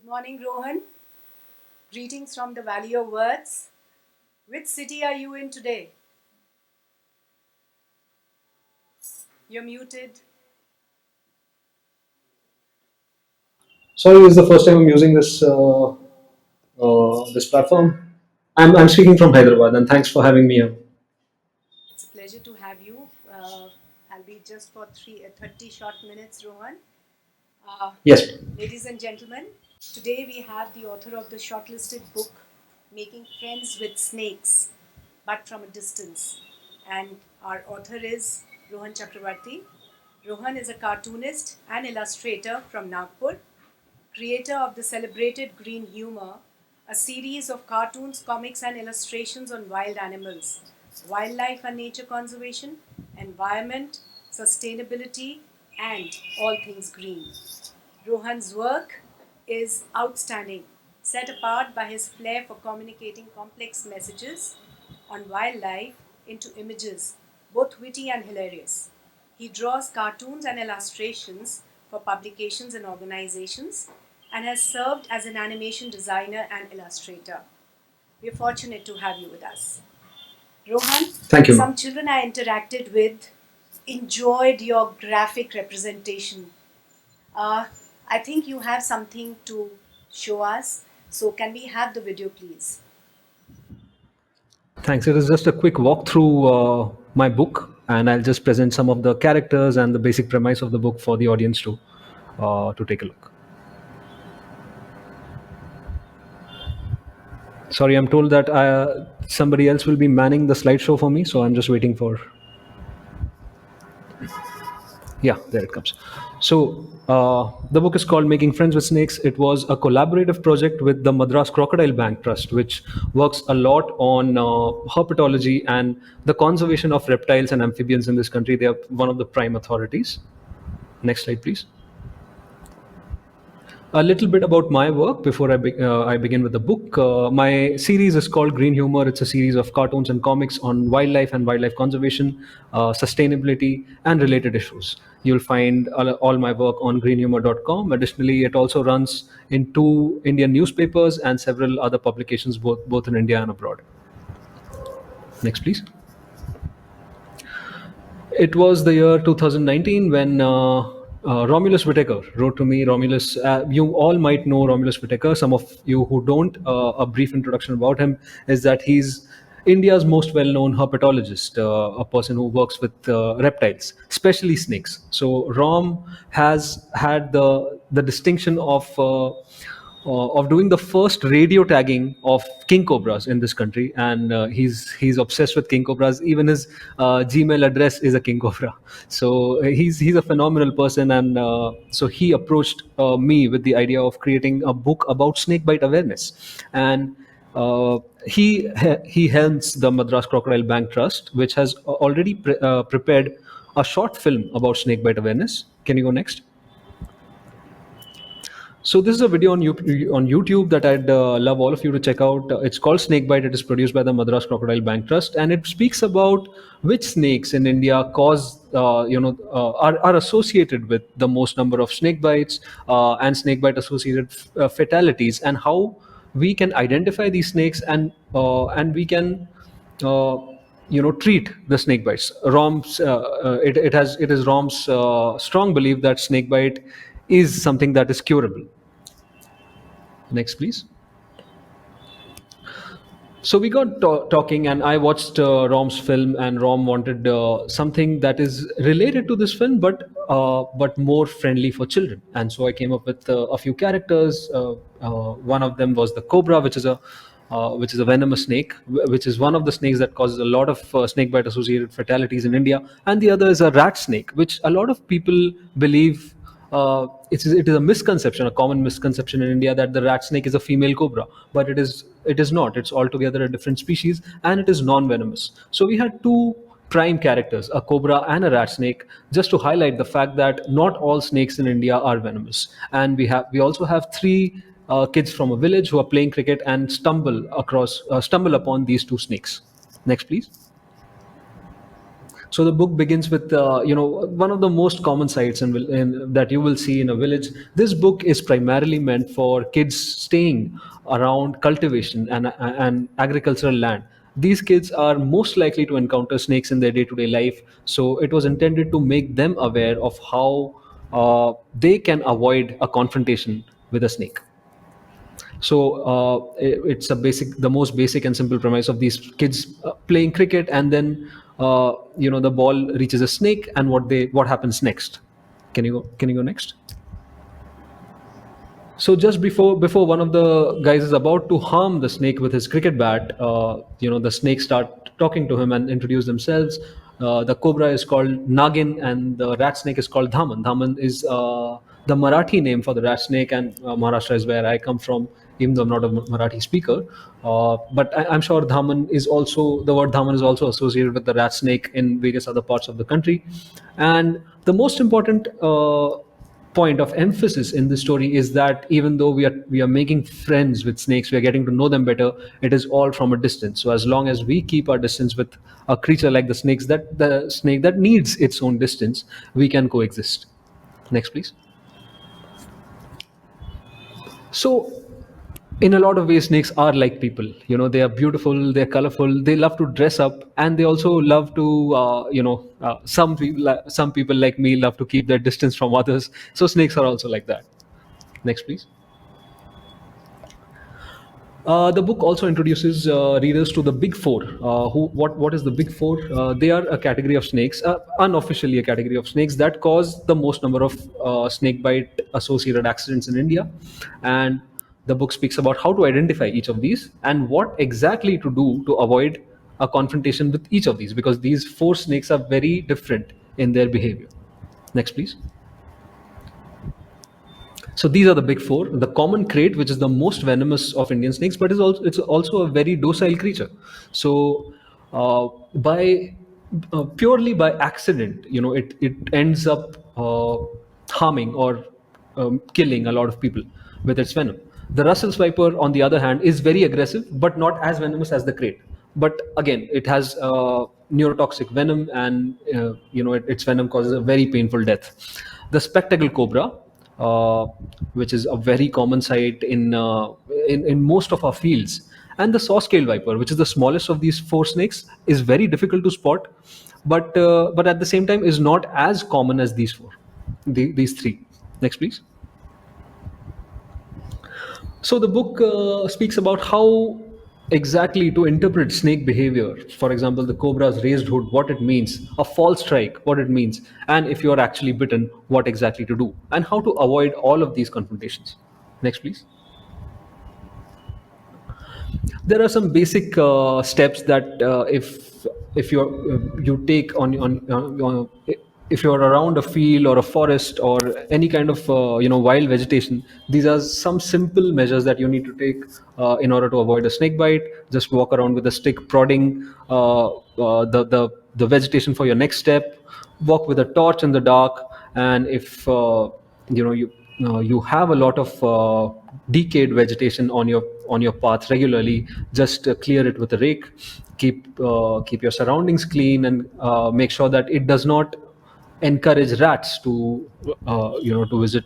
Good morning, Rohan. Greetings from the Valley of Words. Which city are you in today? You're muted. Sorry, this is the first time I'm using this platform. I'm speaking from Hyderabad, and thanks for having me here. It's a pleasure to have you. I'll be just for 30 short minutes, Rohan. Yes. Ladies and gentlemen, today we have the author of the shortlisted book, Making Friends with Snakes, but from a Distance. And our author is Rohan Chakravarti. Rohan is a cartoonist and illustrator from Nagpur, creator of the celebrated GreenHumour, a series of cartoons, comics, and illustrations on wild animals, wildlife and nature conservation, environment, sustainability, and all things green. Rohan's work is outstanding, set apart by his flair for communicating complex messages on wildlife into images, both witty and hilarious. He draws cartoons and illustrations for publications and organizations and has served as an animation designer and illustrator. We are fortunate to have you with us. Rohan, Thank you, some ma'am. children I interacted with enjoyed your graphic representation. Uh, I think you have something to show us. So, can we have the video, please? Thanks. It is just a quick walk through my book, and I'll just present some of the characters and the basic premise of the book for the audience to take a look. Sorry, I'm told that somebody else will be manning the slideshow for me, so I'm just waiting for. Yeah, there it comes. So the book is called Making Friends with Snakes. It was a collaborative project with the Madras Crocodile Bank Trust, which works a lot on herpetology and the conservation of reptiles and amphibians in this country. They are one of the prime authorities. Next slide, please. A little bit about my work before I begin with the book. My series is called GreenHumour. It's a series of cartoons and comics on wildlife and wildlife conservation, sustainability, and related issues. You'll find all my work on greenhumor.com. Additionally, it also runs in two Indian newspapers and several other publications, both in India and abroad. Next, please. It was the year 2019 when Romulus Whittaker wrote to me. Romulus, you all might know Romulus Whittaker. Some of you who don't, a brief introduction about him is that he's India's most well-known herpetologist, a person who works with reptiles, especially snakes. So Rom has had the distinction of doing the first radio tagging of king cobras in this country, and he's obsessed with king cobras. Even his Gmail address is a king cobra. So he's a phenomenal person, and so he approached me with the idea of creating a book about snake bite awareness, and he helms the Madras Crocodile Bank Trust, which has already prepared a short film about snake bite awareness. Can you go next? So this is a video on YouTube that I'd love all of you to check out. It's called Snakebite. It is produced by the Madras Crocodile Bank Trust, and it speaks about which snakes in India are associated with the most number of snake bites and snake bite associated fatalities, and how we can identify these snakes and we can treat the snake bites. It is Rom's strong belief that snake bite is something that is curable. Next, please. So we got talking, and I watched Rom's film, and Rom wanted something that is related to this film, but more friendly for children. And so I came up with a few characters. One of them was the cobra, which is a venomous snake, which is one of the snakes that causes a lot of snake bite associated fatalities in India. And the other is a rat snake, which a lot of people believe it is a misconception, a common misconception in India, that the rat snake is a female cobra, but it is not. It's altogether a different species, and it is non-venomous. So we had two prime characters, a cobra and a rat snake, just to highlight the fact that not all snakes in India are venomous. And we also have three kids from a village who are playing cricket and stumble upon these two snakes. Next, please. So the book begins with one of the most common sights that you will see in a village. This book is primarily meant for kids staying around cultivation and agricultural land. These kids are most likely to encounter snakes in their day-to-day life, so it was intended to make them aware of how they can avoid a confrontation with a snake. So it's the most basic and simple premise of these kids playing cricket, and then the ball reaches a snake, and what happens next? Can you go next? So just before one of the guys is about to harm the snake with his cricket bat, the snake start talking to him and introduce themselves. The cobra is called Nagin, and the rat snake is called Dhaman. Dhaman is the Marathi name for the rat snake, and Maharashtra is where I come from, even though I'm not a Marathi speaker. But I'm sure the word Dhaman is also associated with the rat snake in various other parts of the country. And the most important point of emphasis in this story is that even though we are making friends with snakes, we are getting to know them better. It is all from a distance. So as long as we keep our distance with a creature like the snake that needs its own distance, we can coexist. Next, please. So in a lot of ways, snakes are like people. They are beautiful, they're colorful, they love to dress up, and they also love to some people like me love to keep their distance from others. So snakes are also like that. Next, please. The book also introduces readers to the Big Four. What is the Big Four? They are a category of snakes, unofficially a category of snakes that cause the most number of snake bite associated accidents in India. And the book speaks about how to identify each of these and what exactly to do to avoid a confrontation with each of these, because these four snakes are very different in their behavior. Next, please. So these are the big four. The common krait, which is the most venomous of Indian snakes, but it's also a very docile creature. So by purely by accident, it ends up harming or killing a lot of people with its venom. The Russell's viper, on the other hand, is very aggressive, but not as venomous as the krait. But again, it has neurotoxic venom, and its venom causes a very painful death. The spectacle cobra, which is a very common sight in most of our fields, and the saw-scaled viper, which is the smallest of these four snakes, is very difficult to spot, but at the same time is not as common as these three. Next, please. So the book speaks about how exactly to interpret snake behavior. For example, the cobra's raised hood, what it means, a false strike, what it means, and if you are actually bitten, what exactly to do, and how to avoid all of these confrontations. Next, please. There are some basic steps that if you take on if you're around a field or a forest or any kind of wild vegetation. These are some simple measures that you need to take in order to avoid a snake bite. Just walk around with a stick, prodding the vegetation for your next step. Walk with a torch in the dark, and if you have a lot of decayed vegetation on your path regularly, just clear it with a rake. Keep your surroundings clean, and make sure that it does not encourage rats to visit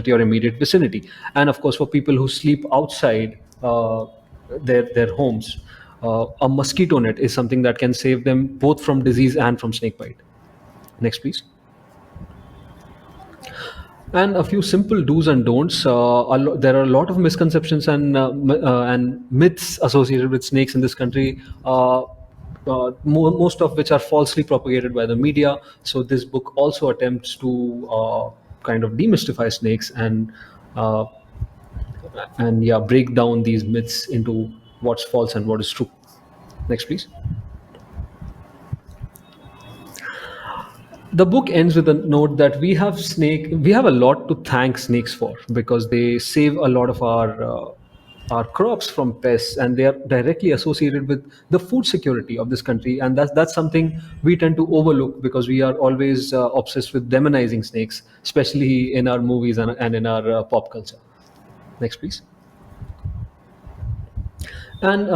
your immediate vicinity. And of course, for people who sleep outside their homes, a mosquito net is something that can save them both from disease and from snake bite. Next, please. And a few simple do's and don'ts. There are a lot of misconceptions and myths associated with snakes in this country, most of which are falsely propagated by the media. So this book also attempts to kind of demystify snakes uh, and break down these myths into what's false and what is true. Next, please. The book ends with a note that we have a lot to thank snakes for, because they save a lot of our crops from pests, and they are directly associated with the food security of this country. And that's something we tend to overlook, because we are always obsessed with demonizing snakes, especially in our movies and in our pop culture. Next, please. And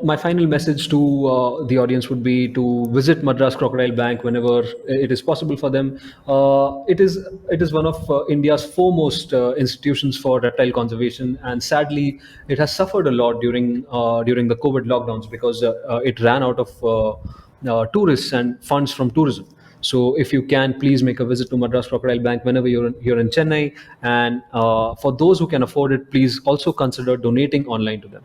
my final message to the audience would be to visit Madras Crocodile Bank whenever it is possible for them. It is one of India's foremost institutions for reptile conservation, and sadly, it has suffered a lot during the COVID lockdowns because it ran out of tourists and funds from tourism. So, if you can, please make a visit to Madras Crocodile Bank whenever you're in Chennai. And for those who can afford it, please also consider donating online to them.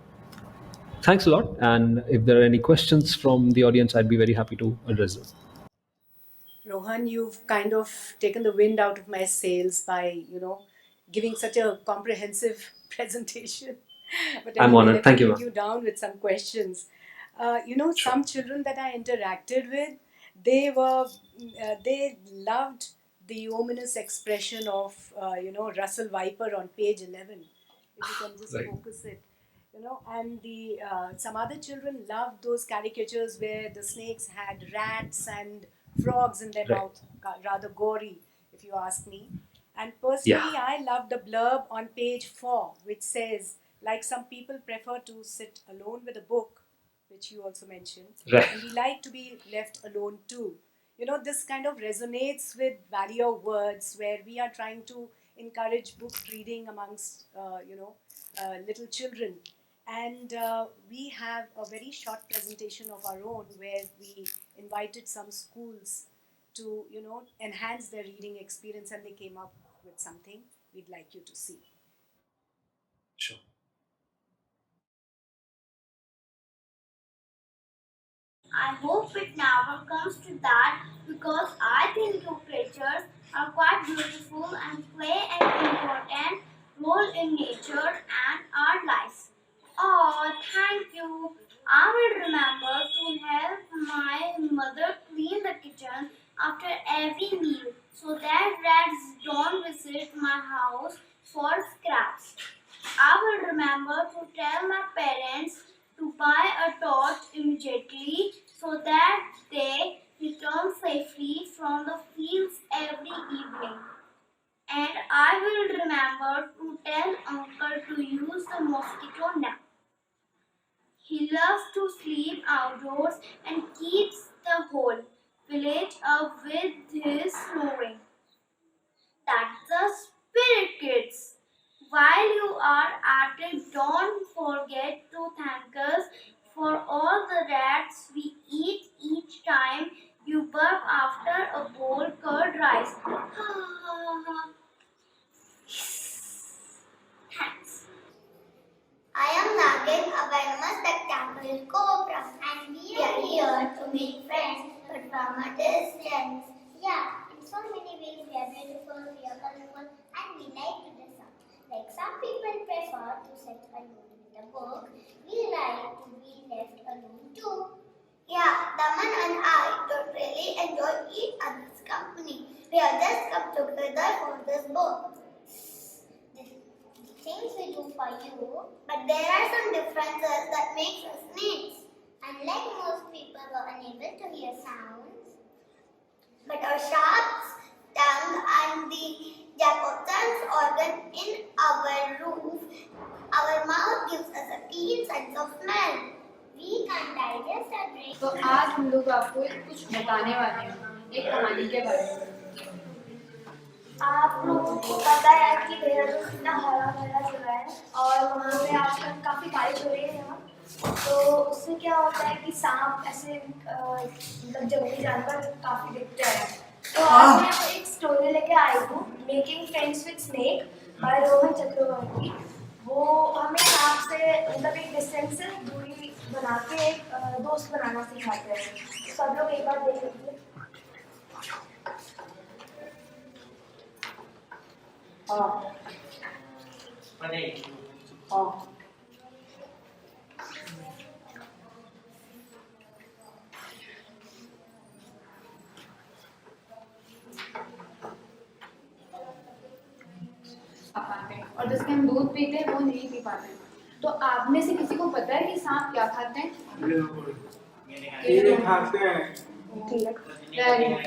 Thanks a lot. And if there are any questions from the audience, I'd be very happy to address them. Rohan, you've kind of taken the wind out of my sails by, giving such a comprehensive presentation. But I'm anyway, honored. let me Thank you, put ma'am. you down with some questions. Sure. Some children that I interacted with, they loved the ominous expression of, Russell Viper on page 11. If you can just Right. focus it, and the some other children loved those caricatures where the snakes had rats and frogs in their Right. mouth, rather gory, if you ask me. And Yeah. personally, I love the blurb on page 4, which says, like some people prefer to sit alone with a book, which you also mentioned, Right. and we like to be left alone too. This kind of resonates with value of words, where we are trying to encourage book reading amongst, little children. And we have a very short presentation of our own where we invited some schools to, enhance their reading experience, and they came up with something we'd like you to see. Sure. I hope it never comes to that because I think your creatures are quite beautiful and play an important role in nature and our lives. Oh, thank you. I will remember to help my mother clean the kitchen after every meal so that rats don't visit my house for scraps. I will remember to tell my parents to buy a torch immediately so that they return safely from the fields every evening. And I will remember to tell uncle to use the mosquito net. He loves to sleep outdoors and keeps the whole village up with his snoring. That's the spirit, kids. While you are at it, don't forget to thank us for all the rats we eat each time you burp after a bowl curd rice. Thanks. I am Nagin, a venomous rectangular cobra, and we are here to make friends, but from a distance. Yeah, in so many ways we are beautiful, we are colorful, and we like to dress up. Like some people prefer to sit alone with a book, we like to be left alone too. Yeah, Daman and I don't really enjoy each other's company. We have just come together for this book. Things we do for you, but there are some differences that makes us snakes. Unlike most people who are unable to hear sounds, but our sharp tongue and the Jacobson's organ in our roof, our mouth gives us a keen sense of smell. We can digest and drink. तो आज हम लोग आपको कुछ बताने वाले हैं एक कहानी के बारे में। आप लोगों को पता है कि देहरादून कितना हरा भरा जगह है और वहाँ पे आजकल काफ़ी बारिश हो रही है यहाँ, तो उससे क्या होता है कि सांप ऐसे मतलब जंगली जानवर काफ़ी दिखते हैं। तो आज मैं एक स्टोरी लेके आई हूँ, making friends with snake by Rohan Chakravarti. वो हमें सांप से मतलब एक डिस्टेंस से दूरी बना के एक दोस्त बनाना सिखाते हैं। सब लोग एक बार देख लीजिए। हाँ हाँ पाते हैं और जिसके हम दूध पीते हैं वो नहीं पी पाते। तो आप में से किसी को पता है कि सांप क्या खाते हैं? कीड़े खाते हैं। Very good.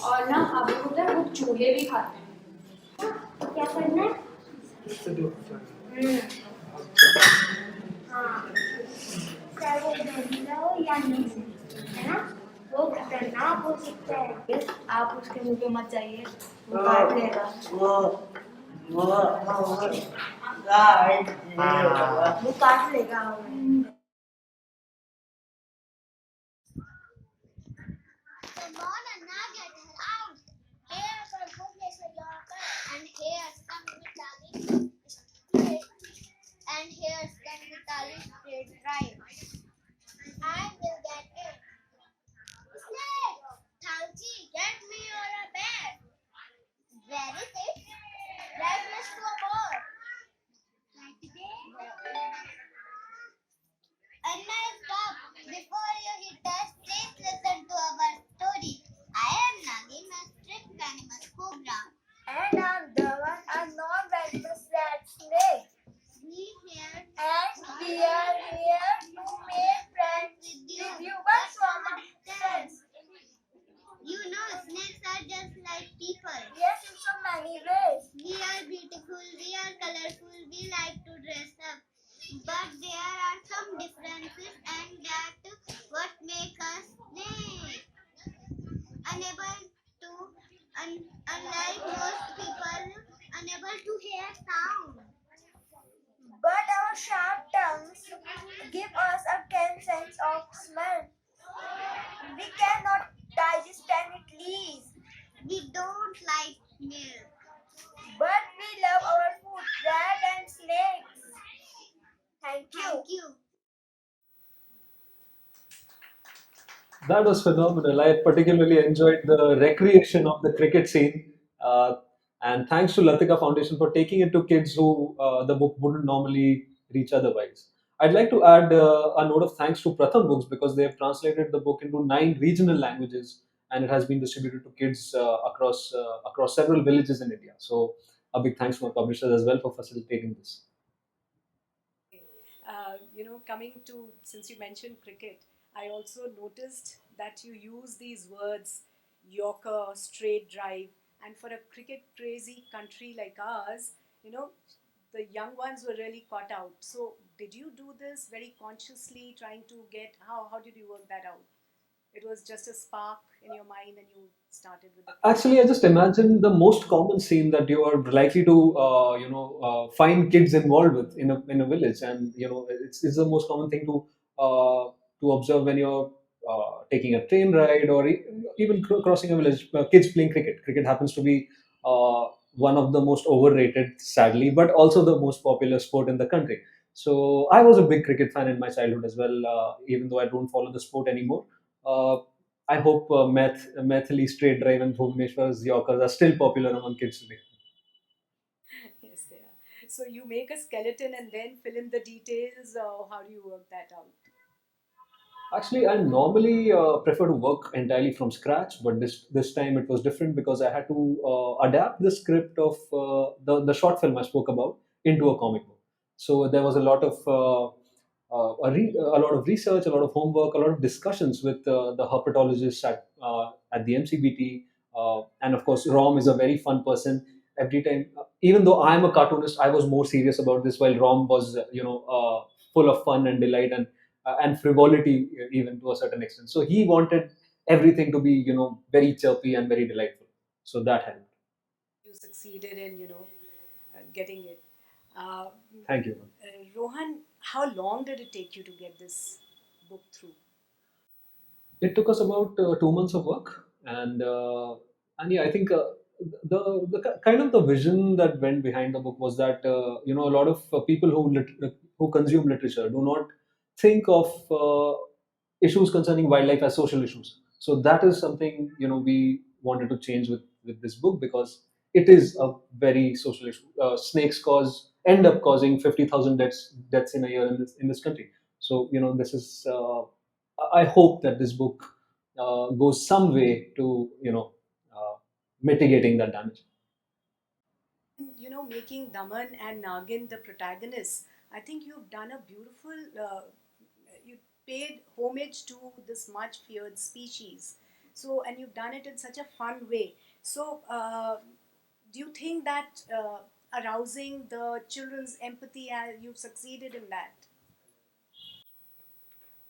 और ना आप लोगों को पता है वो चूहे भी खाते हैं। क्या करना है? हाँ चाहे वो घरेलू हो या नहीं से, है ना? वो खतरनाक हो सकता है। आप उसके मुंह पे मत जाइए, वो काट लेगा। वो काट लेगा हमें। Come on and now get her out. Here's our Bhubaneswar Yorker, and here's Kangatali, and here's Kangatali straight drive. I will get it. Snake! Thalji, get me or a bear. Where is it? Right next to a board. And now stop. Before you hit us, please listen to our story. I am Nagin, a strict animal cobra. And I'm Dhawan, a non-venomous rat snake. We are here to make friends with you, but from a distance. You know, snakes are just like people. Yes, in so many ways. We are beautiful, we are colorful, we like to dress up. But there are some differences, and that what makes us snake. Unable to, unlike most people, unable to hear sound. But our sharp tongues give us a keen sense of smell. We cannot digest any leaves. We don't like milk. But we love our food, rat and snakes. Thank you. Thank you. That was phenomenal. I particularly enjoyed the recreation of the cricket scene. And thanks to Latika Foundation for taking it to kids who the book wouldn't normally reach otherwise. I'd like to add a note of thanks to Pratham Books because they have translated the book into 9 regional languages and it has been distributed to kids across several villages in India. So a big thanks to my publishers as well for facilitating this. Coming to, since you mentioned cricket, I also noticed that you use these words, Yorker, straight drive, and for a cricket crazy country like ours, the young ones were really caught out. So, did you do this very consciously, trying to get, how did you work that out? It was just a spark in your mind and you started with the cricket. Actually, I just imagine the most common scene that you are likely to, find kids involved with in a village, and it's the most common thing to observe when you're taking a train ride or even crossing a village. Kids playing cricket. Cricket happens to be one of the most overrated, sadly, but also the most popular sport in the country. So I was a big cricket fan in my childhood as well, even though I don't follow the sport anymore. Uh, I hope Maithili Straight Drive and Bhubaneswar's Yorkers are still popular among kids today. Yes, they are. So, you make a skeleton and then fill in the details, or how do you work that out? Actually, I normally prefer to work entirely from scratch, but this time it was different because I had to adapt the script of the short film I spoke about into a comic book. So there was a lot of a lot of research, a lot of homework, a lot of discussions with the herpetologists at the MCBT, and of course, Rom is a very fun person. Every time, even though I'm a cartoonist, I was more serious about this, while Rom was full of fun and delight and frivolity even to a certain extent. So he wanted everything to be very chirpy and very delightful. So that helped. You succeeded in, getting it. Uh, Thank you. Rohan, how long did it take you to get this book through? It took us about 2 months of work, and yeah, I think the kind of the vision that went behind the book was that a lot of people who consume literature do not think of issues concerning wildlife as social issues. So that is something we wanted to change with this book because it is a very social issue. Snakes end up causing 50,000 deaths in a year in this country. So this is. I hope that this book goes some way to mitigating that damage. Making Daman and Nagin the protagonists, I think you've done a beautiful, you paid homage to this much feared species. So, and you've done it in such a fun way. So, do you think that arousing the children's empathy, you've succeeded in that?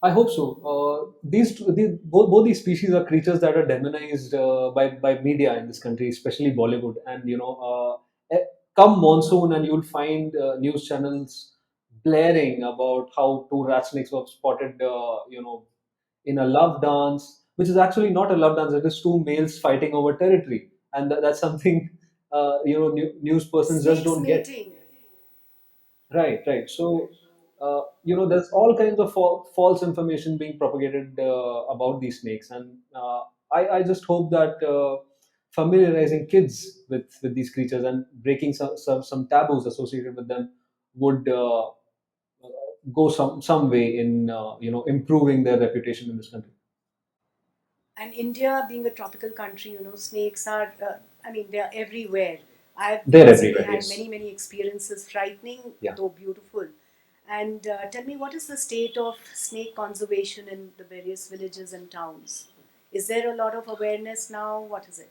I hope so. Both these species are creatures that are demonized by media in this country, especially Bollywood. And come monsoon, and you'll find news channels blaring about how two rat snakes were spotted, in a love dance, which is actually not a love dance. It is two males fighting over territory, and that's something news persons just Snakes don't get. mating. Right, right. So, there's all kinds of false information being propagated about these snakes, and I just hope that familiarizing kids with these creatures and breaking some taboos associated with them would go some way in improving their reputation in this country. And India being a tropical country, snakes are, I mean, they're everywhere. I've They're personally everywhere. had Yes. many, many experiences, frightening, Yeah. though beautiful. And tell me, what is the state of snake conservation in the various villages and towns? Is there a lot of awareness now? What is it?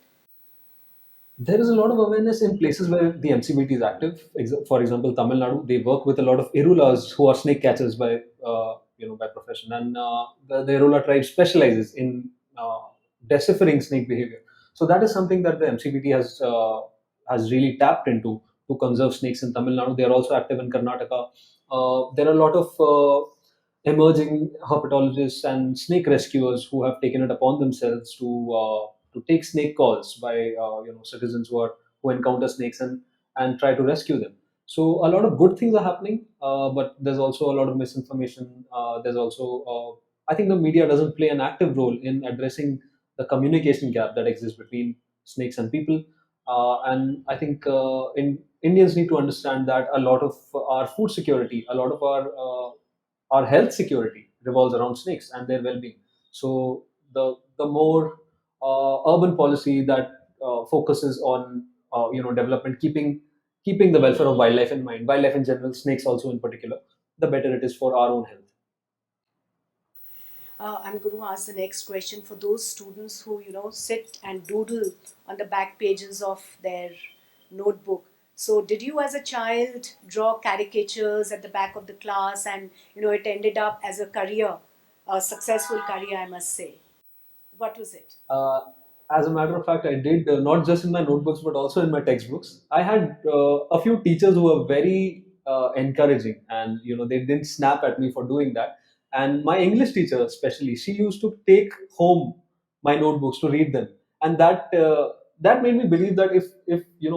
There is a lot of awareness in places where the MCBT is active. For example, Tamil Nadu, they work with a lot of Irulas who are snake catchers by profession, and the Irula tribe specializes in deciphering snake behavior. So that is something that the MCBT has really tapped into to conserve snakes in Tamil Nadu. They are also active in Karnataka. There are a lot of emerging herpetologists and snake rescuers who have taken it upon themselves to take snake calls by citizens who encounter snakes and try to rescue them. So a lot of good things are happening, but there's also a lot of misinformation. There's also I think the media doesn't play an active role in addressing the communication gap that exists between snakes and people. And I think Indians need to understand that a lot of our food security, a lot of our health security revolves around snakes and their well-being. So the more urban policy that focuses on development, keeping the welfare of wildlife in mind, wildlife in general, snakes also in particular, the better it is for our own health. I'm going to ask the next question for those students who, sit and doodle on the back pages of their notebook. So, did you as a child draw caricatures at the back of the class and, it ended up as a career, a successful career, I must say? What was it? As a matter of fact, I did not just in my notebooks but also in my textbooks. I had a few teachers who were very encouraging, and they didn't snap at me for doing that. And my English teacher, especially, she used to take home my notebooks to read them, and that made me believe that if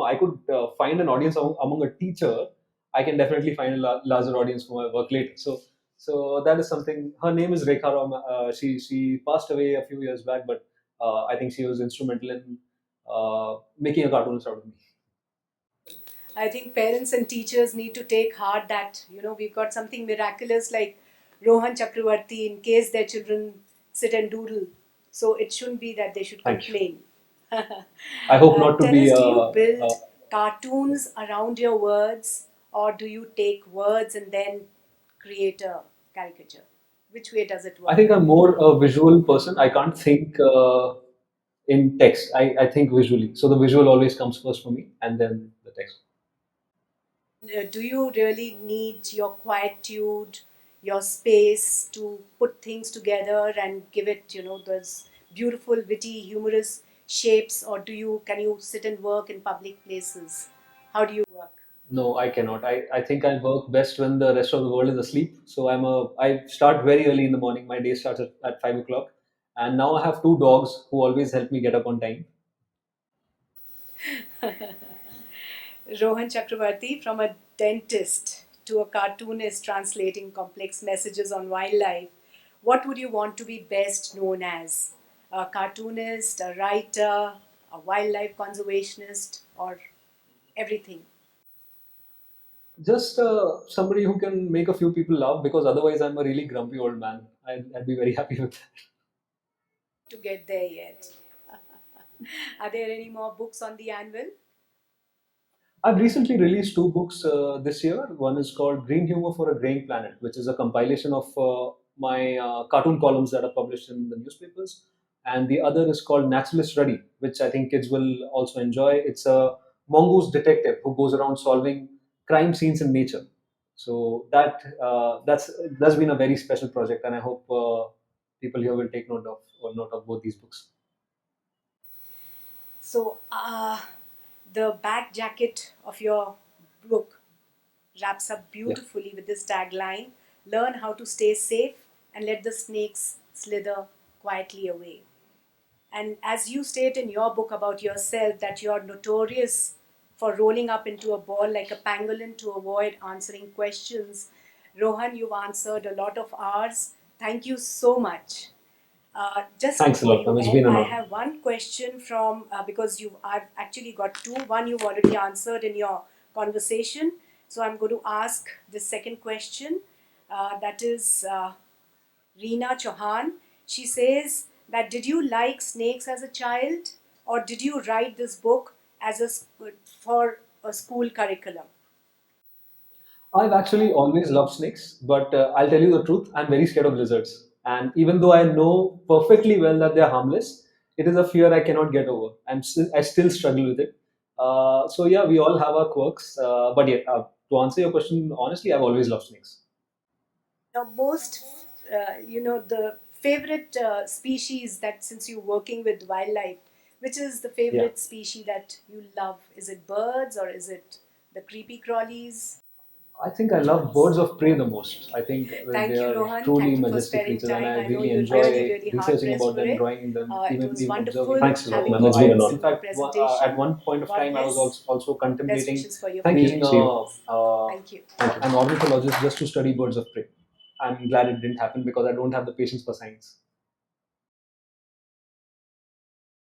I could find an audience among a teacher, I can definitely find a larger audience for my work later. So that is something. Her name is Rekha Ram. She passed away a few years back, but I think she was instrumental in making a cartoonist out of me. I think parents and teachers need to take heart that, we've got something miraculous like Rohan Chakravarti in case their children sit and doodle. So, it shouldn't be that they should Thank you. complain. I hope not to Tell be. us, do you build cartoons around your words, or do you take words and then create a caricature? Which way does it I work? think I'm more a visual person. I can't think in text. I think visually. So the visual always comes first for me, and then the text. Do you really need your quietude, your space to put things together and give it, those beautiful, witty, humorous shapes, or can you sit and work in public places? How do you work? No, I cannot. I think I work best when the rest of the world is asleep. So I start very early in the morning. My day starts at 5 o'clock, and now I have two dogs who always help me get up on time. Rohan Chakravarti, from a dentist to a cartoonist translating complex messages on wildlife, what would you want to be best known as? A cartoonist, a writer, a wildlife conservationist, or everything? Just somebody who can make a few people laugh, because otherwise I'm a really grumpy old man. I'd be very happy with that. To get there yet. Are there any more books on the anvil? I've recently released two books this year. One is called Green Humor for a Graying Planet, which is a compilation of my cartoon columns that are published in the newspapers. And the other is called Naturalist Ready, which I think kids will also enjoy. It's a mongoose detective who goes around solving crime scenes in nature. So that's been a very special project, and I hope people here will take note of both these books. So, the back jacket of your book wraps up beautifully with this tagline: Learn how to stay safe and let the snakes slither quietly away. And as you state in your book about yourself, that you're notorious for rolling up into a ball like a pangolin to avoid answering questions, Rohan, you've answered a lot of ours. Thank you so much. Just Thanks a before lot, you ma'am. It's end, been an I honor. have one question from because I've actually got two. One you've already answered in your conversation, so I'm going to ask the second question. That is Reena Chauhan. She says that did you like snakes as a child, or did you write this book as for a school curriculum? I've actually always loved snakes, but I'll tell you the truth, I'm very scared of lizards. And even though I know perfectly well that they're harmless, it is a fear I cannot get over. I still struggle with it. So yeah, we all have our quirks. But yeah, to answer your question, honestly, I've always loved snakes. The most, the favorite species that, since you're working with wildlife, which is the Yeah. favorite species that you love? Is it birds or is it the creepy crawlies? I think I love birds of prey the most. I think they Thank you, are Rohan. truly Thank you for majestic sparing creatures, and time. I I know really you're enjoy really, really hard researching pressed about for them, it. drawing them, It was even observing wonderful them. having Man, you it's been join an us honor. In in your fact, presentation. at one point of God time, I was bless. also Best contemplating wishes for your being future endeavors. uh, Thank you. an ornithologist just to study birds of prey. I'm glad it didn't happen because I don't have the patience for science.